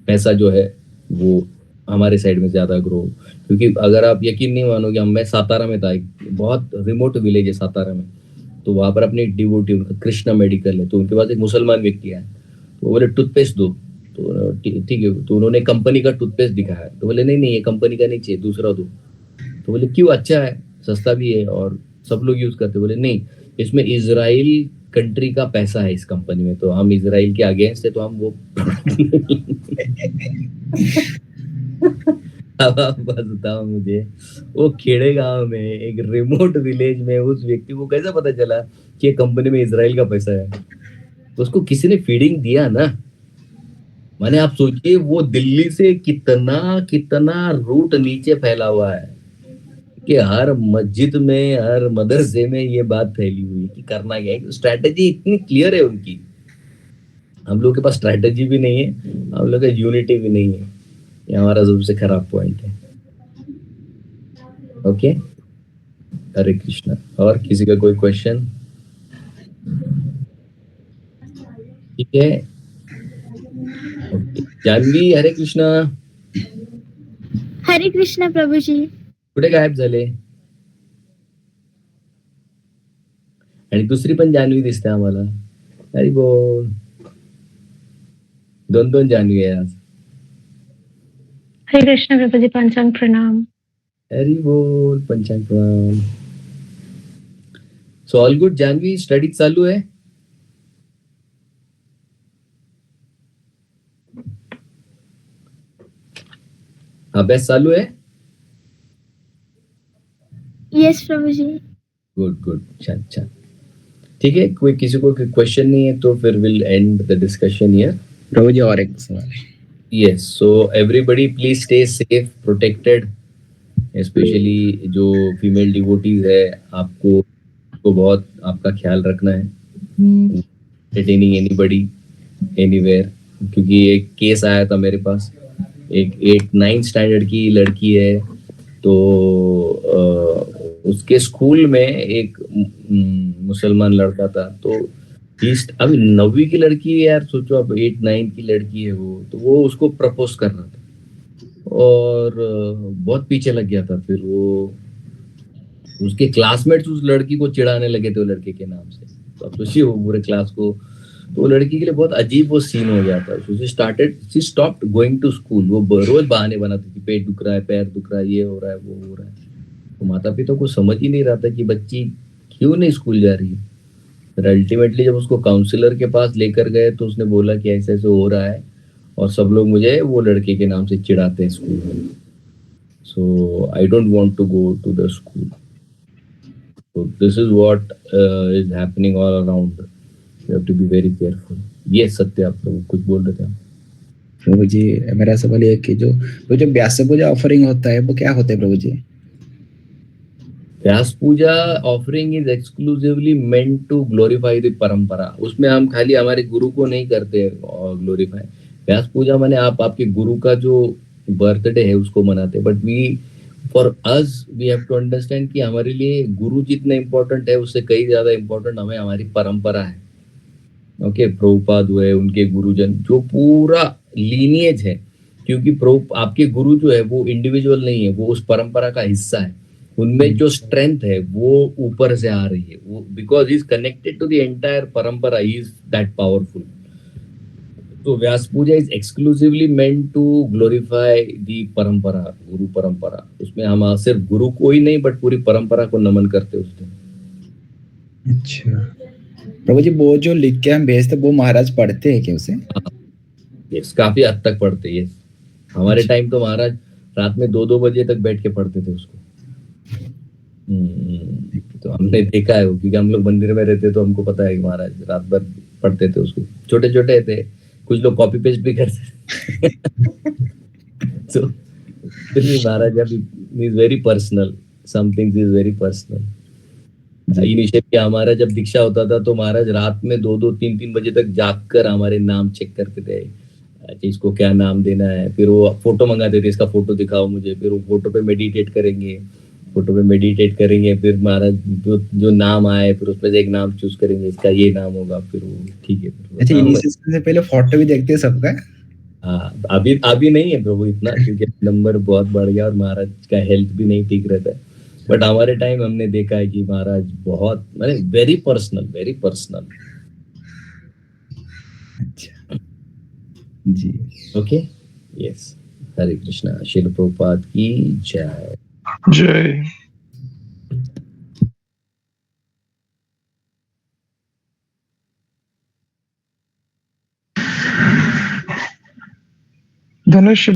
S1: पैसा जो है वो हमारे साइड में ज्यादा ग्रो। क्योंकि अगर आप यकीन नहीं मानोगे, मैं सातारा में था, एक बहुत रिमोट विलेज है सातारा में, तो वहां पर अपने डिवोटी, उनका कृष्णा मेडिकल है, तो उनके पास एक मुसलमान व्यक्ति है, तो वो बोले टूथपेस्ट दो, तो ठीक है, तो उन्होंने कंपनी का टूथपेस्ट दिखाया, तो बोले नहीं नहीं, ये कंपनी का नहीं चाहिए, दूसरा दो। तो बोले क्यों, अच्छा है, सस्ता भी है और सब लोग यूज करते। बोले नहीं, इसमें इजराइल कंट्री का पैसा है इस कंपनी में, तो हम इजराइल के अगेंस्ट है, तो हम वो अब आप बस बताओ मुझे, वो खेड़े गांव में एक रिमोट विलेज में उस व्यक्ति को कैसे पता चला कि ये कंपनी में इजराइल का पैसा है? तो उसको किसी ने फीडिंग दिया ना। माने आप सोचिए, वो दिल्ली से कितना कितना रूट नीचे फैला हुआ है, कि हर मस्जिद में, हर मदरसे में ये बात फैली हुई है कि करना क्या है। स्ट्रैटेजी इतनी क्लियर है उनकी, हम लोग के पास स्ट्रैटेजी भी नहीं है, हम लोग का यूनिटी भी नहीं है। ये हमारा सबसे खराब पॉइंट है। ओके, हरे कृष्णा। और किसी का कोई क्वेश्चन? ठीक है, ओके। जानवी, हरे कृष्णा।
S4: हरे कृष्ण प्रभूजी.
S1: कुठे गायब झाले? आणि दुसरी पण जानवी दिसते आम्हाला. हरी बोल. दोन दोन जानवी आहे आज.
S5: हरे कृष्ण प्रभुजी, पंचांग प्रणाम.
S1: हरी बोल, पंचांग प्रणाम. So all good Janvi, study चालू आहे? अभ्यास चालू है?
S4: यस प्रभूजी.
S1: गुड गुड, छान छान. ठीक है, कोई किसी को क्वेश्चन नहीं है तो फिर will end the discussion here.
S3: प्रभु जी, और एक सवाल है.
S1: Yes, so everybody please stay safe, protected, especially जो फीमेल डिवोटीज है, आपको को बहुत आपका ख्याल रखना है. Entertaining anybody anywhere, क्योंकि एक केस आया था मेरे पास, एक 8-9 स्टैंडर्ड की लड़की है, तो उसके स्कूल में एक मुसलमान लड़का था, तो अभी 9वीं की लड़की है यार, सोचो अब 8-9 की लड़की है वो, तो वो उसको प्रपोज कर रहा था और बहुत पीछे लग गया था. फिर वो उसके क्लासमेट्स उस लड़की को चिढ़ाने लगे थे वो लड़के के नाम से, तो अब सोचिए वो पूरे क्लास को, तो वो लड़की के लिए बहुत अजीब वो सीन हो गया था. She stopped going to school. वो रोज बहाने बनाती थी, पेट दुख रहा है, पैर दुख रहा है, ये हो रहा है, वो हो रहा है. तो माता पिता को समझ ही नहीं रहा था कि बच्ची क्यों नहीं स्कूल जा रही है. अल्टीमेटली जब उसको काउंसलर के पास लेकर गए तो उसने बोला कि ऐसे ऐसे हो रहा है और सब लोग मुझे वो लड़के के नाम से चिढ़ाते हैं स्कूल में, so I don't want to go to the school. So this is what is happening all around. You have to be very careful. ये सत्य, आप लोग कुछ बोल रहे थे?
S3: प्रभु जी, मेरा सवाल ये कि जो व्यास पूजा ऑफरिंग होता है वो क्या होता है प्रभु जी?
S1: Vyasa Puja offering is exclusively meant to glorify the parampara. उसमें हम खाली हमारे गुरु को नहीं करते ग्लोरीफाई. व्यास पूजा माने आप आपके गुरु का जो बर्थडे है उसको मनाते, but we for us we have to understand कि हमारे लिए गुरु जितना इम्पोर्टेंट है उससे कई ज्यादा इम्पोर्टेंट हमें हमारी परंपरा है। ओके, प्रभुपाद हुए, उनके गुरुजन, जो पूरा लीनिएज है, क्योंकि प्रभु आपके गुरु जो है वो इंडिविजुअल नहीं है, वो उस परंपरा का हिस्सा है। उनमें जो स्ट्रेंथ है वो ऊपर से आ रही है, वो because is connected to the entire parampara, is that powerful. तो Vyasa Puja is exclusively meant to glorify the parampara, guru परंपरा। उसमें हम सिर्फ गुरु को ही नहीं बट पूरी परंपरा को नमन करते उस दिन।
S3: अच्छा प्रभु जी, वो जो लिख के हम भेजते वो महाराज पढ़ते हैं क्या उसे?
S1: यस, काफी हद तक पढ़ते। यस, हमारे टाइम तो महाराज रात में 2-2 बजे तक बैठ के पढ़ते थे उसको। तो हमने देखा है वो, क्योंकि हम लोग मंदिर में रहते तो हमको पता है कि महाराज रात भर पढ़ते थे उसको। छोटे छोटे थे, कुछ लोग कॉपी पेस्ट भी करते तो फिर भी महाराज अभी is very personal, some things is very personal. Initially हमारा जब दीक्षा होता था तो महाराज रात में 2-2 3-3 बजे तक जागकर हमारे नाम चेक करते थे। अच्छा, इसको क्या नाम देना है, फिर वो फोटो मंगाते थे, इसका फोटो दिखाओ मुझे, फिर वो फोटो पे मेडिटेट करेंगे, फिर महाराज जो नाम आए फिर उसमें से एक नाम चूज करेंगे, इसका ये नाम होगा, फिर वो ठीक है।
S3: अच्छा, इनिशिएशन से पहले फोटो भी देखते हैं सबका?
S1: हाँ, अभी नहीं है प्रभु इतना, क्योंकि नंबर बहुत बढ़ गया और महाराज का हेल्थ भी नहीं ठीक रहता है। बट हमारे टाइम हमने देखा है कि महाराज बहुत माने वेरी पर्सनल, वेरी पर्सनल।
S3: अच्छा जी,
S1: ओके, यस। हरे कृष्णा। श्रील प्रभुपाद की जय।
S2: जय। धनुष